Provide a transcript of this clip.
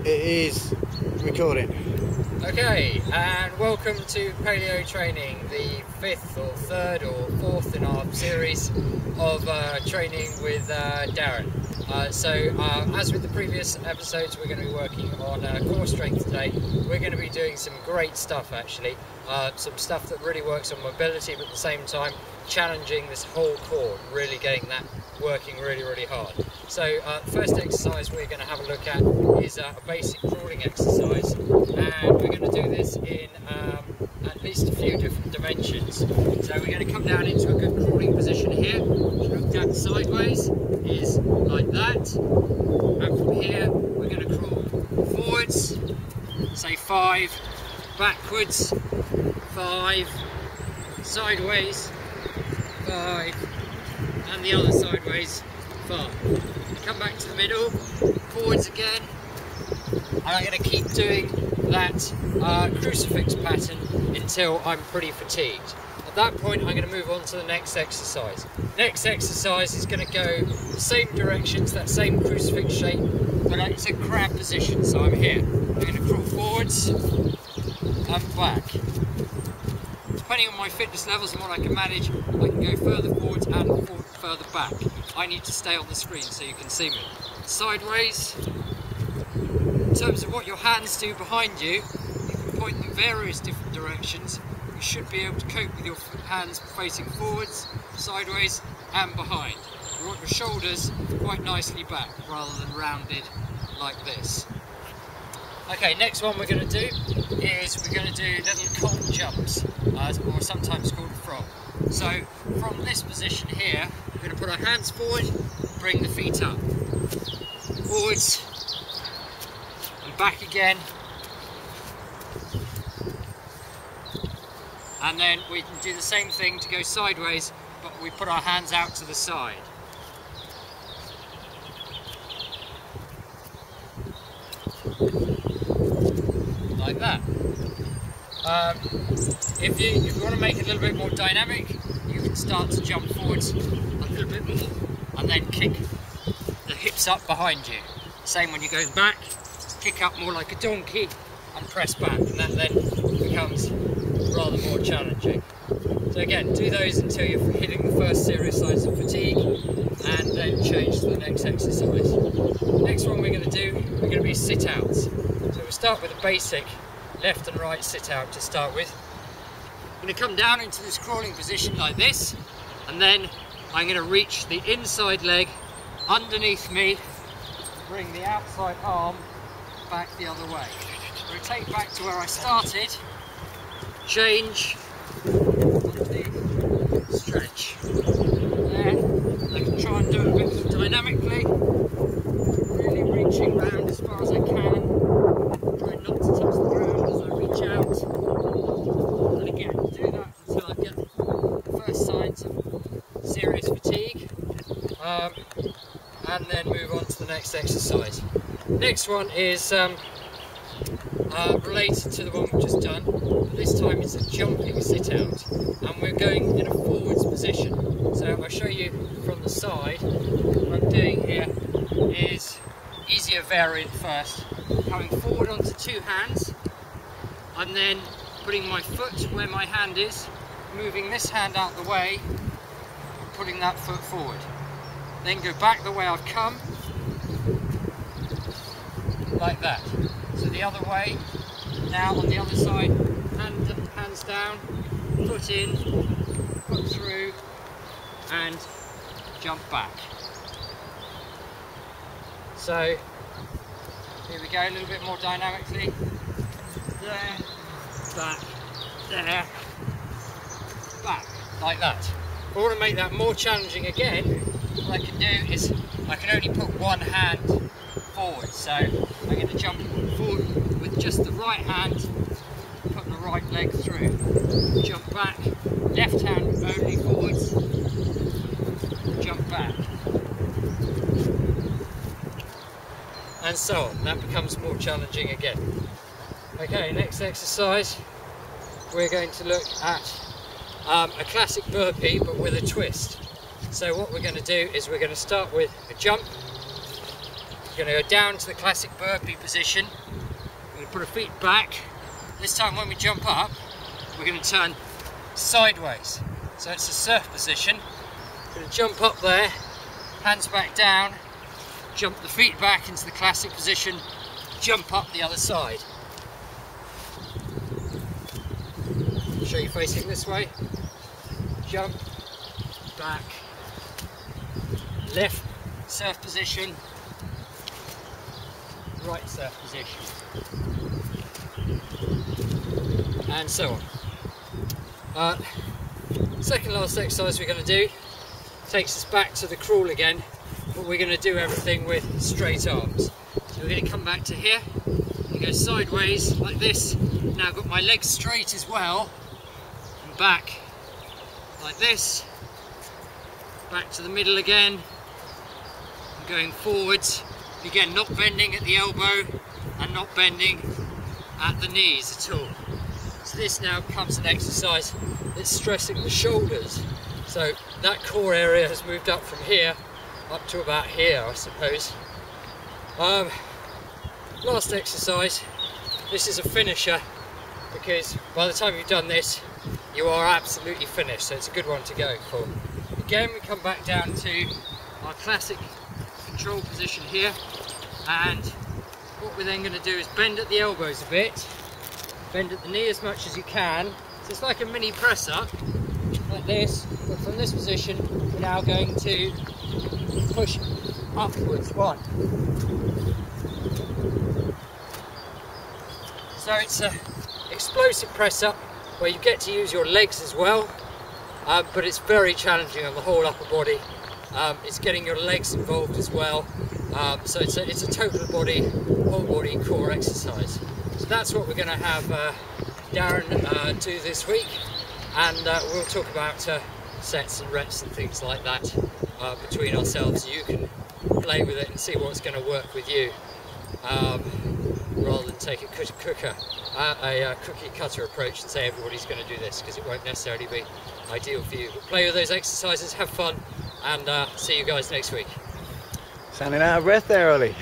It is recording. Okay, and welcome to Paleo Training, the fifth or third or fourth in our series of training with Darren. As with the previous episodes, we're going to be working on core strength today. We're going to be doing some great stuff actually, some stuff that really works on mobility, but at the same time challenging this whole core, really getting that working really hard. So first exercise we're going to have a look at is a basic crawling exercise, and we're going to do this in at least a few different dimensions. So we're going to come down into a good crawling position here. Look down sideways is like that, and from here we're going to crawl forwards, say 5, backwards 5, sideways 5, and the other sideways 5. Come back to the middle, forwards again, and I'm going to keep doing that crucifix pattern until I'm pretty fatigued. At that point I'm going to move on to the next exercise. Next exercise is going to go the same directions, that same crucifix shape, but it's a crab position, so I'm here. I'm going to crawl forwards and back. Depending on my fitness levels and what I can manage, I can go further forwards and further back. I need to stay on the screen so you can see me. Sideways. In terms of what your hands do behind you, you can point them various different directions. You should be able to cope with your hands facing forwards, sideways and behind. You want your shoulders quite nicely back rather than rounded like this. Okay, next one we're going to do is we're going to do little cold jumps, or sometimes called frog. So from this position here, we're going to put our hands forward, bring the feet up, forwards and back again, and then we can do the same thing to go sideways, but we put our hands out to the side. Like that. If you want to make it a little bit more dynamic, you can start to jump forwards a little bit more and then kick the hips up behind you. Same when you're going back, kick up more like a donkey and press back, and that then becomes rather more challenging. So again, do those until you're hitting the first serious signs of fatigue, and then change to the next exercise. Next one we're going to do, we're going to be sit-outs. So we'll start with a basic left and right sit-out to start with. I'm going to come down into this crawling position like this, and then I'm going to reach the inside leg underneath me, bring the outside arm back the other way. Rotate back to where I started, change, stretch. There, I can try and do it a bit more dynamically, really reaching round as far as I can, try not to touch the ground as I reach out, and again, do that until I get the first signs of serious fatigue, and then move on to the next exercise. Next one is related to the one we've just done, but this time it's a jumping sit-out, and we're going in a forwards position. So I'll show you from the side. What I'm doing here is easier variant first, coming forward onto 2 hands, and then putting my foot where my hand is, moving this hand out the way, and putting that foot forward. Then go back the way I've come, like that. So the other way, now on the other side, hands down, foot in, foot through, and jump back. So here we go, a little bit more dynamically. There, back, there, back, like that. If I want to make that more challenging again, what I can do is I can only put one hand forward. So I'm going to jump forward with just the right hand, put the right leg through, jump back, left hand only forwards, jump back, and so on. That becomes more challenging again. Okay, next exercise we're going to look at a classic burpee but with a twist. So what we're going to do is we're going to start with a jump, We're going to go down to the classic burpee position. We're going to put our feet back. This time when we jump up, we're going to turn sideways. So it's a surf position. We're going to jump up there, hands back down, jump the feet back into the classic position, jump up the other side. Show you facing this way. Jump, back, left surf position, right surf position, and so on. Second last exercise we're going to do takes us back to the crawl again, but we're going to do everything with straight arms. So we're going to come back to here, and go sideways like this. Now I've got my legs straight as well, and back like this, back to the middle again, and going forwards, again not bending at the elbow and not bending at the knees at all. So this now becomes an exercise that's stressing the shoulders. So that core area has moved up from here up to about here, I suppose. Last exercise, this is a finisher, because by the time you've done this, you are absolutely finished, so it's a good one to go for. Again, we come back down to our classic control position here, and what we're then going to do is bend at the elbows a bit, bend at the knee as much as you can. So it's like a mini press up, like this, but from this position, we're now going to push upwards. One. So it's an explosive press up where you get to use your legs as well, but it's very challenging on the whole upper body. It's getting your legs involved as well, so it's a total body, whole body core exercise. So that's what we're going to have Darren do this week, and we'll talk about sets and reps and things like that between ourselves, so you can play with it and see what's going to work with you, rather than take a cookie cutter approach and say everybody's going to do this, because it won't necessarily be ideal for you. But play with those exercises, have fun, and see you guys next week. Sounding out of breath there, Ollie.